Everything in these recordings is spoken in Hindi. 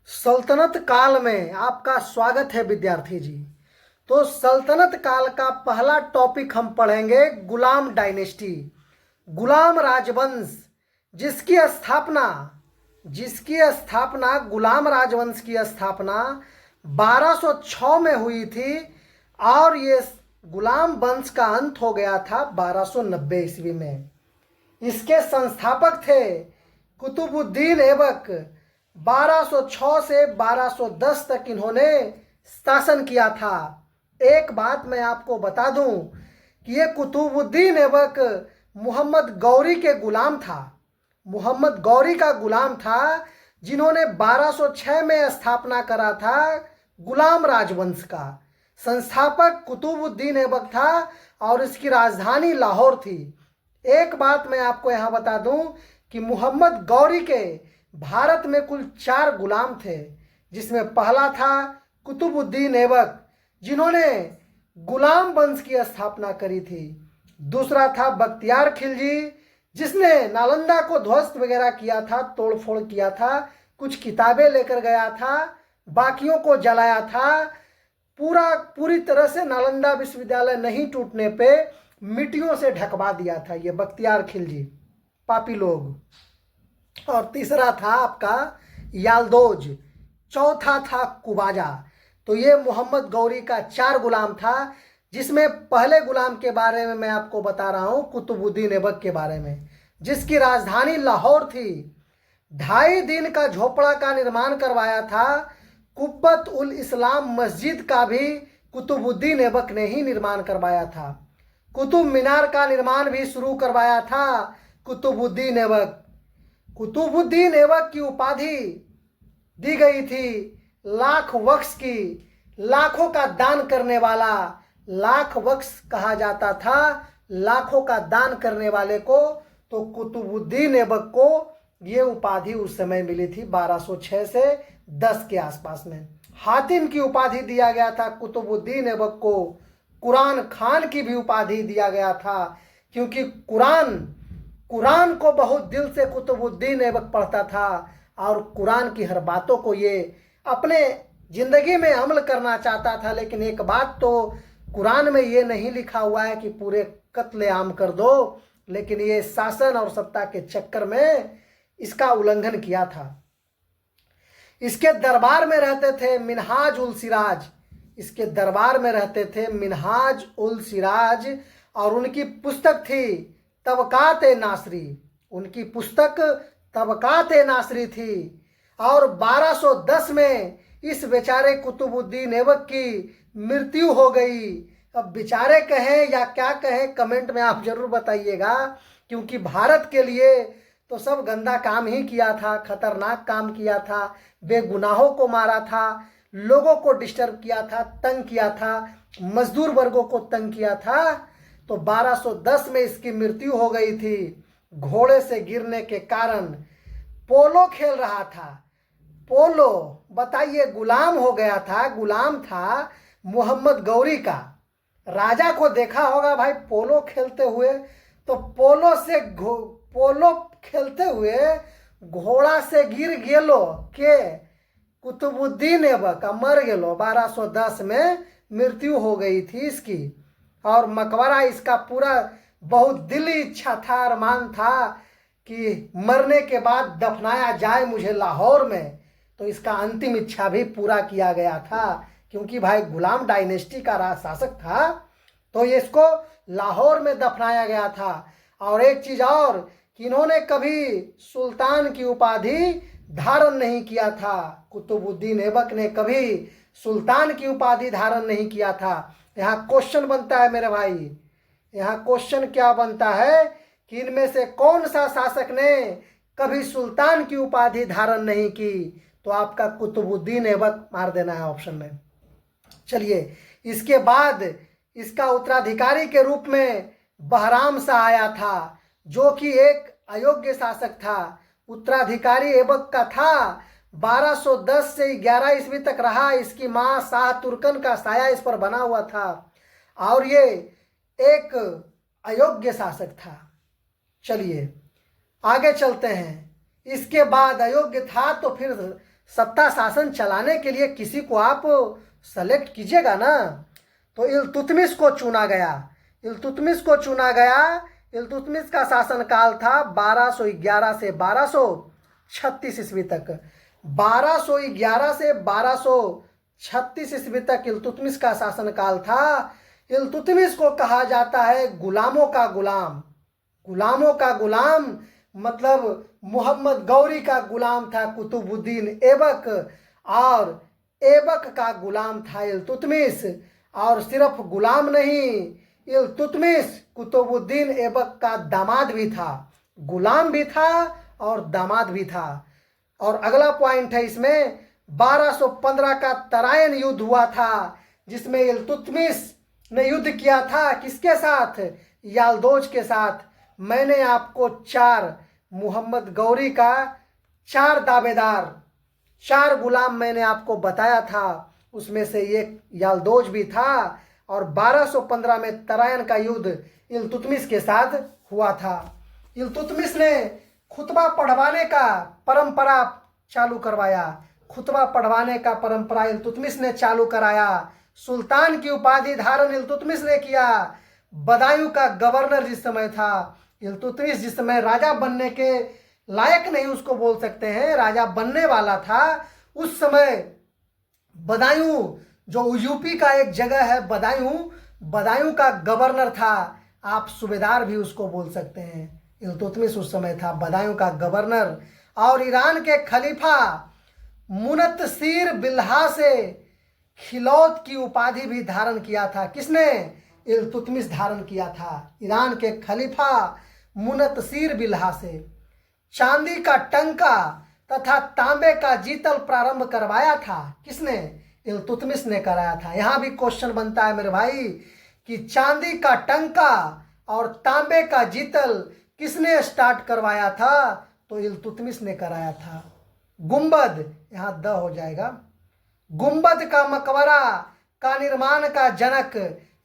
सल्तनत काल में आपका स्वागत है विद्यार्थी जी। तो सल्तनत काल का पहला टॉपिक हम पढ़ेंगे गुलाम डायनेस्टी, गुलाम राजवंश, जिसकी स्थापना गुलाम राजवंश की स्थापना 1206 में हुई थी और ये गुलाम वंश का अंत हो गया था 1290 ईस्वी में। इसके संस्थापक थे कुतुबुद्दीन ऐबक। 1206 से 1210 तक इन्होंने शासन किया था। एक बात मैं आपको बता दूं कि ये कुतुबुद्दीन ऐबक मोहम्मद गौरी के गुलाम था। मोहम्मद गौरी का गुलाम था, जिन्होंने 1206 में स्थापना करा था गुलाम राजवंश का। संस्थापक कुतुबुद्दीन ऐबक था और इसकी राजधानी लाहौर थी। एक बात मैं आपको यहाँ बता दूं कि मोहम्मद गौरी के भारत में कुल 4 गुलाम थे, जिसमें पहला था कुतुबुद्दीन ऐबक, जिन्होंने गुलाम वंश की स्थापना करी थी। दूसरा था बख्तियार खिलजी, जिसने नालंदा को ध्वस्त वगैरह किया था, तोड़फोड़ किया था, कुछ किताबें लेकर गया था, बाकियों को जलाया था। पूरी तरह से नालंदा विश्वविद्यालय नहीं टूटने पे मिट्टियों से ढकवा दिया था ये बख्तियार खिलजी, पापी लोग। और तीसरा था आपका यालदोज, चौथा था कुबाजा। तो ये मोहम्मद गौरी का 4 गुलाम था, जिसमें पहले गुलाम के बारे में मैं आपको बता रहा हूँ, कुतुबुद्दीन ऐबक के बारे में, जिसकी राजधानी लाहौर थी। 2.5 दिन का झोपड़ा का निर्माण करवाया था। कुब्बत उल इस्लाम मस्जिद का भी कुतुबुद्दीन ऐबक ने ही निर्माण करवाया था। कुतुब मीनार का निर्माण भी शुरू करवाया था कुतुबुद्दीन ऐबक। कुतुबुद्दीन ऐबक की उपाधि दी गई थी लाख वक्स की, लाखों का दान करने वाला। लाख वक्स कहा जाता था लाखों का दान करने वाले को। तो कुतुबुद्दीन ऐबक को ये उपाधि उस समय मिली थी 1206 से 10 के आसपास में। हातिम की उपाधि दिया गया था कुतुबुद्दीन ऐबक को। कुरान खान की भी उपाधि दिया गया था, क्योंकि कुरान को बहुत दिल से कुतुबुद्दीन ऐबक पढ़ता था और कुरान की हर बातों को ये अपने जिंदगी में अमल करना चाहता था। लेकिन एक बात तो कुरान में ये नहीं लिखा हुआ है कि पूरे कत्लेआम कर दो, लेकिन ये शासन और सत्ता के चक्कर में इसका उल्लंघन किया था। इसके दरबार में रहते थे मिनहाज उल सिराज, इसके दरबार में रहते थे मिनहाज उल सिराज, और उनकी पुस्तक थी तबकात नासरी। उनकी पुस्तक तबकात नासरी थी। और 1210 में इस बेचारे कुतुबुद्दीन ऐबक की मृत्यु हो गई। अब बेचारे कहें या क्या कहें, कमेंट में आप जरूर बताइएगा, क्योंकि भारत के लिए तो सब गंदा काम ही किया था, खतरनाक काम किया था, बेगुनाहों को मारा था, लोगों को डिस्टर्ब किया था, तंग किया था, मजदूर वर्गों को तंग किया था। तो 1210 में इसकी मृत्यु हो गई थी घोड़े से गिरने के कारण। पोलो खेल रहा था, पोलो, बताइए, गुलाम हो गया था, गुलाम था मोहम्मद गौरी का। राजा को देखा होगा भाई पोलो खेलते हुए, तो पोलो खेलते हुए घोड़ा से गिर गेलो के कुतुबुद्दीन ऐबक मर गेलो। 1210 में मृत्यु हो गई थी इसकी। और मकबरा इसका पूरा बहुत दिली इच्छा था, अरमान था कि मरने के बाद दफनाया जाए मुझे लाहौर में। तो इसका अंतिम इच्छा भी पूरा किया गया था, क्योंकि भाई गुलाम डायनेस्टी का राज शासक था, तो इसको लाहौर में दफनाया गया था। और एक चीज और कि इन्होंने कभी सुल्तान की उपाधि धारण नहीं किया था। कुतुबुद्दीन ऐबक ने कभी सुल्तान की उपाधि धारण नहीं किया था। यहाँ क्वेश्चन बनता है मेरे भाई, यहाँ क्वेश्चन क्या बनता है कि इनमें से कौन सा शासक ने कभी सुल्तान की उपाधि धारण नहीं की? तो आपका कुतुबुद्दीन ऐबक मार देना है ऑप्शन में। चलिए, इसके बाद इसका उत्तराधिकारी के रूप में बहराम शाह आया था, जो कि एक अयोग्य शासक था। उत्तराधिकारी ऐबक का था। 1210 से 11 ईस्वी तक रहा। इसकी माँ शाह तुर्कन का साया इस पर बना हुआ था, और ये एक अयोग्य शासक था। चलिए आगे चलते हैं। इसके बाद अयोग्य था तो फिर सत्ता शासन चलाने के लिए किसी को आप सेलेक्ट कीजिएगा ना। तो इल्तुतमिश को चुना गया। इल्तुतमिश को चुना गया। इल्तुतमिश का शासनकाल था 1211 से 1236 ईस्वी तक। 1211 से 1236 ईस्वी तक इल्तुतमिश का शासनकाल था। इल्तुतमिश को कहा जाता है गुलामों का गुलाम। गुलामों का गुलाम मतलब मोहम्मद गौरी का गुलाम था कुतुबुद्दीन ऐबक, और ऐबक का गुलाम था इल्तुतमिश। और सिर्फ गुलाम नहीं, इल्तुतमिश कुतुबुद्दीन ऐबक का दामाद भी था। गुलाम भी था और दामाद भी था। और अगला पॉइंट है इसमें, 1215 का तराइन युद्ध हुआ था, जिसमें इल्तुतमिश ने युद्ध किया था किसके साथ? यालदोज के साथ। मैंने आपको मोहम्मद गौरी का 4 दावेदार, 4 गुलाम मैंने आपको बताया था, उसमें से एक यालदोज भी था। और 1215 में तराइन का युद्ध इल्तुतमिश के साथ हुआ था। इल्तुतमिश ने खुतबा पढ़वाने का परंपरा चालू करवाया। खुतबा पढ़वाने का परंपरा इल्तुतमिश ने चालू कराया। सुल्तान की उपाधि धारण इल्तुतमिश ने किया। बदायूं का गवर्नर जिस समय था इल्तुतमिश, जिस समय राजा बनने के लायक नहीं उसको बोल सकते हैं, राजा बनने वाला था, उस समय बदायूं जो यूपी का एक जगह है बदायूं का गवर्नर था। आप सूबेदार भी उसको बोल सकते हैं। इल्तुतमिश उस समय था बदायूं का गवर्नर। और ईरान के खलीफा मुनतसीर बिल्हा से खिलौत की उपाधि भी धारण किया था। किसने? इल्तुतमिश धारण किया था, ईरान के खलीफा मुनतसीर बिल्हा से। चांदी का टंका तथा तांबे का जीतल प्रारंभ करवाया था। किसने? इल्तुतमिश ने कराया था। यहाँ भी क्वेश्चन बनता है मेरे भाई कि चांदी का टंका और तांबे का जीतल किसने स्टार्ट करवाया था? तो इल्तुतमिश ने कराया था। गुंबद, यहाँ द हो जाएगा, गुंबद का मकबरा का निर्माण का जनक,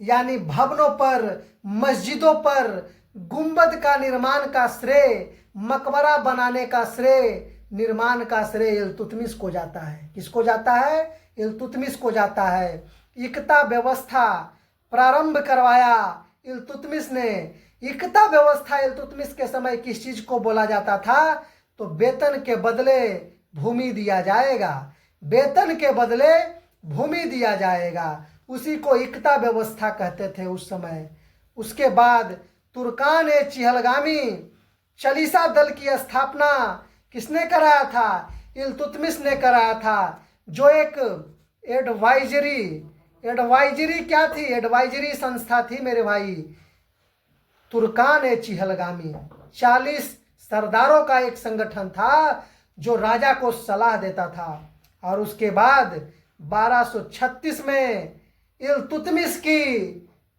यानी भवनों पर, मस्जिदों पर गुंबद का निर्माण का श्रेय, मकबरा बनाने का श्रेय, निर्माण का श्रेय इल्तुतमिश को जाता है। किसको जाता है? इल्तुतमिश को जाता है। इक्ता व्यवस्था प्रारंभ करवाया इल्तुतमिश ने। इक्ता व्यवस्था इल्तुतमिश के समय किस चीज को बोला जाता था? तो वेतन के बदले भूमि दिया जाएगा। वेतन के बदले भूमि दिया जाएगा, उसी को इक्ता व्यवस्था कहते थे उस समय। उसके बाद तुर्कान ए चिहलगामी चालीसा दल की स्थापना किसने कराया था? इल्तुतमिश ने कराया था। जो एक एडवाइजरी क्या थी? एडवाइजरी संस्था थी मेरे भाई, तुर्कान ए चिहलगामी। 40 सरदारों का एक संगठन था जो राजा को सलाह देता था। और उसके बाद 1236 में इल्तुतमिश की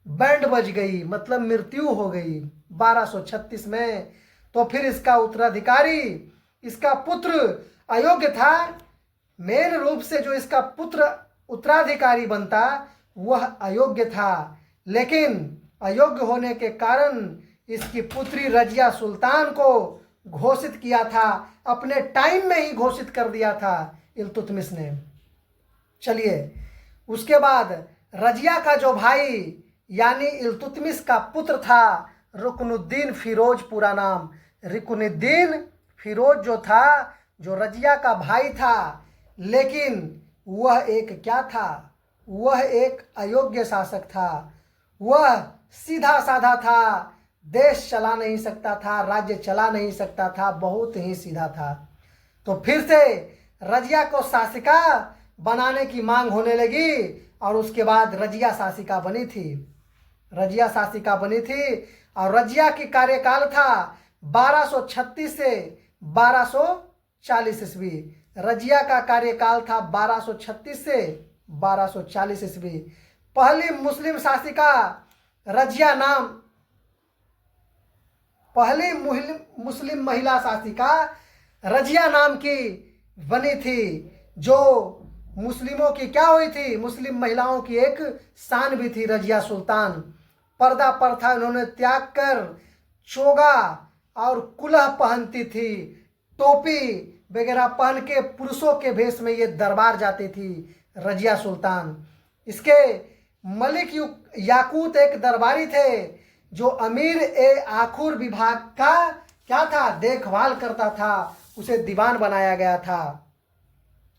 बैंड बज गई, मतलब मृत्यु हो गई 1236 में। तो फिर इसका उत्तराधिकारी, इसका पुत्र अयोग्य था। मेन रूप से जो इसका पुत्र उत्तराधिकारी बनता वह अयोग्य था, लेकिन अयोग्य होने के कारण इसकी पुत्री रजिया सुल्तान को घोषित किया था, अपने टाइम में ही घोषित कर दिया था इल्तुतमिश ने। चलिए, उसके बाद रजिया का जो भाई यानी इल्तुतमिश का पुत्र था रुकनुद्दीन फिरोज, पूरा नाम रुकनुद्दीन फिरोज जो था, जो रजिया का भाई था, लेकिन वह एक क्या था? वह एक अयोग्य शासक था। वह सीधा साधा था, देश चला नहीं सकता था, राज्य चला नहीं सकता था, बहुत ही सीधा था। तो फिर से रजिया को शासिका बनाने की मांग होने लगी और उसके बाद रजिया शासिका बनी थी। रजिया शासिका बनी थी और रजिया की कार्यकाल था 1236 से 1240 ईस्वी। रजिया का कार्यकाल था 1236 से 1240 ईस्वी। पहली मुस्लिम शासिका रजिया नाम, पहली मुस्लिम महिला शासिका रजिया नाम की बनी थी, जो मुस्लिमों की क्या हुई थी? मुस्लिम महिलाओं की एक शान भी थी रजिया सुल्तान। पर्दा प्रथा उन्होंने त्याग कर चोगा और कुलह पहनती थी, टोपी वगैरह पहन के पुरुषों के भेष में ये दरबार जाती थी रजिया सुल्तान। इसके मलिक याकूत एक दरबारी थे जो अमीर ए आखुर विभाग का क्या था, देखभाल करता था, उसे दीवान बनाया गया था।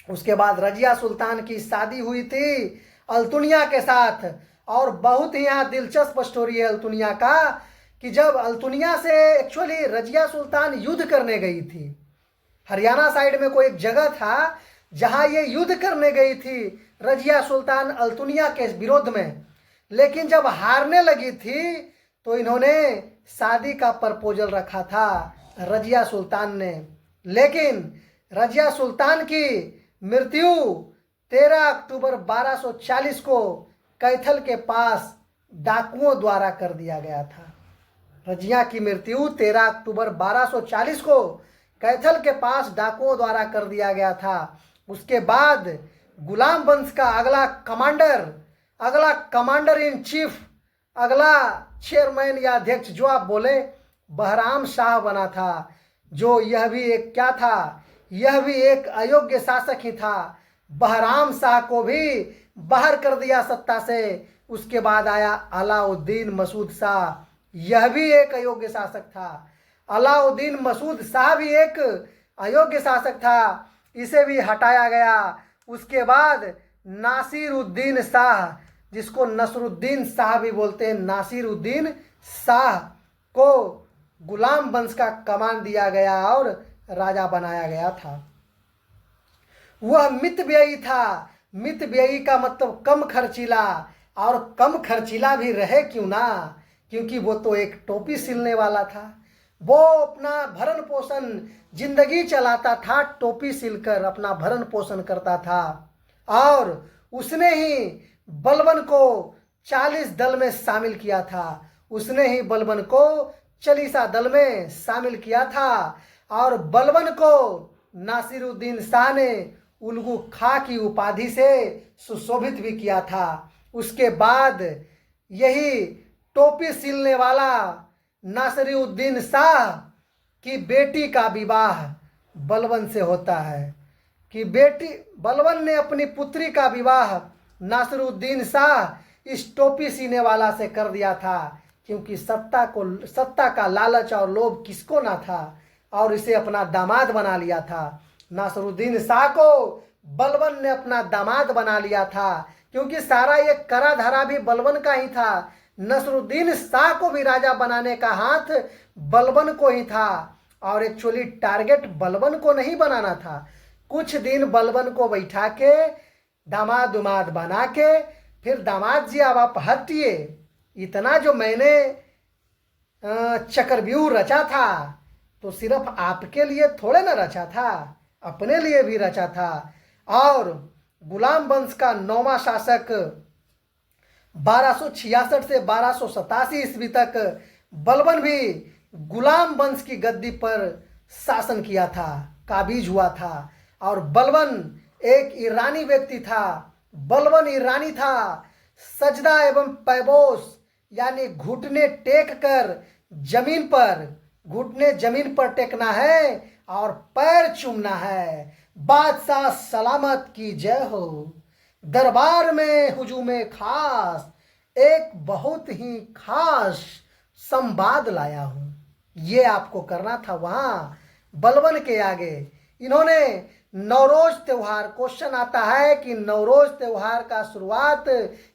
उसके बाद रजिया सुल्तान की शादी हुई थी अल्तुनिया के साथ। और बहुत ही यहाँ दिलचस्प स्टोरी है अल्तुनिया का कि जब अल्तुनिया से एक्चुअली रजिया सुल्तान युद्ध करने गई थी, हरियाणा साइड में कोई एक जगह था जहां ये युद्ध करने गई थी रजिया सुल्तान अल्तुनिया के विरोध में। लेकिन जब हारने लगी थी तो इन्होंने शादी का प्रपोजल रखा था रजिया सुल्तान ने। लेकिन रजिया सुल्तान की मृत्यु 13 अक्टूबर 1240 को कैथल के पास डाकुओं द्वारा कर दिया गया था। रजिया की मृत्यु 13 अक्टूबर 1240 को कैथल के पास डाकुओं द्वारा कर दिया गया था। उसके बाद गुलाम वंश का अगला कमांडर इन चीफ, अगला चेयरमैन या अध्यक्ष जो आप बोले, बहराम शाह बना था। जो यह भी एक क्या था, यह भी एक अयोग्य शासक ही था। बहराम शाह को भी बाहर कर दिया सत्ता से। उसके बाद आया अलाउद्दीन मसूद शाह, यह भी एक अयोग्य शासक था। अलाउद्दीन मसूद शाह भी एक अयोग्य शासक था, इसे भी हटाया गया। उसके बाद नासिरुद्दीन शाह, जिसको नसरुद्दीन शाह भी बोलते हैं, नासिरुद्दीन शाह को गुलाम वंश का कमान दिया गया और राजा बनाया गया था। वह मितव्ययी था। मितव्ययी का मतलब कम खर्चीला, और कम खर्चीला भी रहे क्यों ना, क्योंकि वो तो एक टोपी सिलने वाला था। वो अपना भरण पोषण जिंदगी चलाता था, टोपी सिलकर अपना भरण पोषण करता था। और उसने ही बलबन को 40 दल में शामिल किया था। उसने ही बलबन को चालीसा दल में शामिल किया था। और बलबन को नासिरुद्दीन शाह ने उल्गू खां की उपाधि से सुशोभित भी किया था। उसके बाद यही टोपी सिलने वाला नासिरुद्दीन शाह की बेटी का विवाह बलबन से होता है कि बलबन ने अपनी पुत्री का विवाह नासिरुद्दीन शाह इस टोपी सीने वाला से कर दिया था। क्योंकि सत्ता का लालच और लोभ किसको ना था, और इसे अपना दामाद बना लिया था। नासिरुद्दीन शाह को बलबन ने अपना दामाद बना लिया था, क्योंकि सारा ये करा धरा भी बलबन का ही था। नसरुद्दीन शाह को भी राजा बनाने का हाथ बलबन को ही था, और एक्चुअली टारगेट बलबन को नहीं बनाना था। कुछ दिन बलबन को बैठा के दामाद उमाद बना के फिर दामाद जी अब आप हटिए, इतना जो मैंने चक्रव्यूह रचा था तो सिर्फ आपके लिए थोड़े ना रचा था, अपने लिए भी रचा था। और गुलाम वंश का 9वां शासक 1266 से 1287 ईस्वी तक बलबन भी गुलाम वंश की गद्दी पर शासन किया था, काबिज हुआ था। और बलबन एक ईरानी व्यक्ति था। बलबन ईरानी था। सजदा एवं पैबोस यानी घुटने टेक कर जमीन पर, घुटने जमीन पर टेकना है और पैर चूमना है। बादशाह सलामत की जय हो। दरबार में हुजूमे खास, एक बहुत ही खास संवाद लाया हूं। ये आपको करना था वहां बलबन के आगे। इन्होंने नवरोज त्योहार, क्वेश्चन आता है कि नवरोज त्योहार का शुरुआत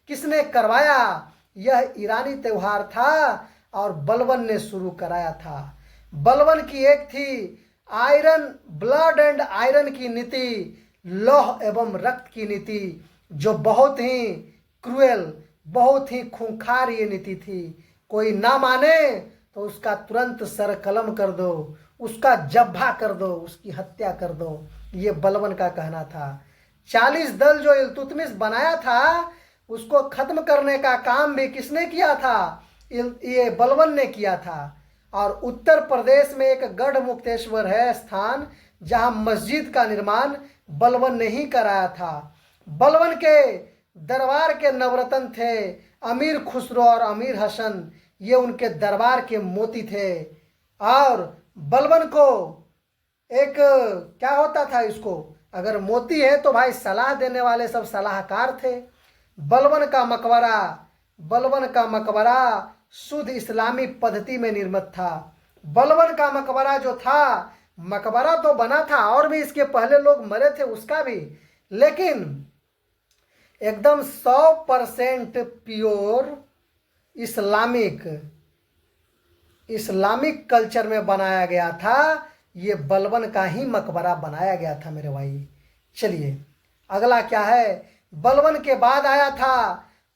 किसने करवाया? यह ईरानी त्योहार था और बलबन ने शुरू कराया था। बलबन की एक थी आयरन, ब्लड एंड आयरन की नीति, लौह एवं रक्त की नीति, जो बहुत ही क्रूएल, बहुत ही खूंखार ये नीति थी। कोई ना माने तो उसका तुरंत सर कलम कर दो, उसका जब्बा कर दो, उसकी हत्या कर दो। ये बलबन का कहना था। 40 दल जो इल्तुतमिश बनाया था उसको खत्म करने का काम भी किसने किया था? ये बलबन ने किया था। और उत्तर प्रदेश में एक गढ़ मुक्तेश्वर है स्थान, जहां मस्जिद का निर्माण बलबन ने ही कराया था। बलबन के दरबार के नवरत्न थे अमीर खुसरो और अमीर हसन, ये उनके दरबार के मोती थे। और बलबन को एक क्या होता था इसको, अगर मोती है तो भाई सलाह देने वाले सब सलाहकार थे। बलबन का मकबरा, बलबन का मकबरा शुद्ध इस्लामी पद्धति में निर्मित था। बलबन का मकबरा जो था, मकबरा तो बना था और भी इसके पहले लोग मरे थे उसका भी, लेकिन एकदम 100% प्योर इस्लामिक कल्चर में बनाया गया था। ये बलबन का ही मकबरा बनाया गया था मेरे भाई। चलिए अगला क्या है, बलबन के बाद आया था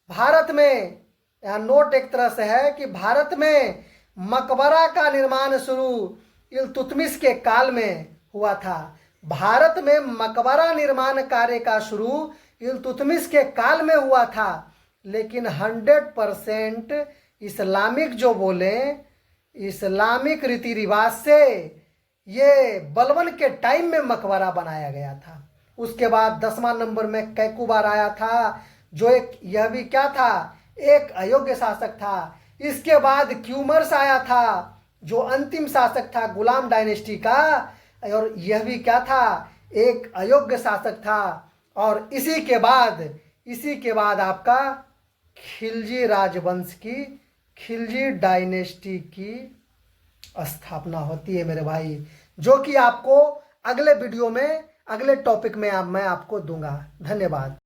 भारत में, यहाँ नोट एक तरह से है कि भारत में मकबरा का निर्माण शुरू इल्तुतमिश के काल में हुआ था। भारत में मकबरा निर्माण कार्य का शुरू इल्तुतमिश के काल में हुआ था, लेकिन 100% इस्लामिक जो बोले, इस्लामिक रीति रिवाज से ये बलबन के टाइम में मकबरा बनाया गया था। उसके बाद 10वां नंबर में कैकुबार आया था, जो एक यह भी क्या था, एक अयोग्य शासक था। इसके बाद क्यूमर्स आया था, जो अंतिम शासक था गुलाम डायनेस्टी का, और यह भी क्या था, एक अयोग्य शासक था। और इसी के बाद आपका खिलजी राजवंश की, खिलजी डायनेस्टी की स्थापना होती है मेरे भाई, जो कि आपको अगले वीडियो में, अगले टॉपिक में मैं आपको दूंगा। धन्यवाद।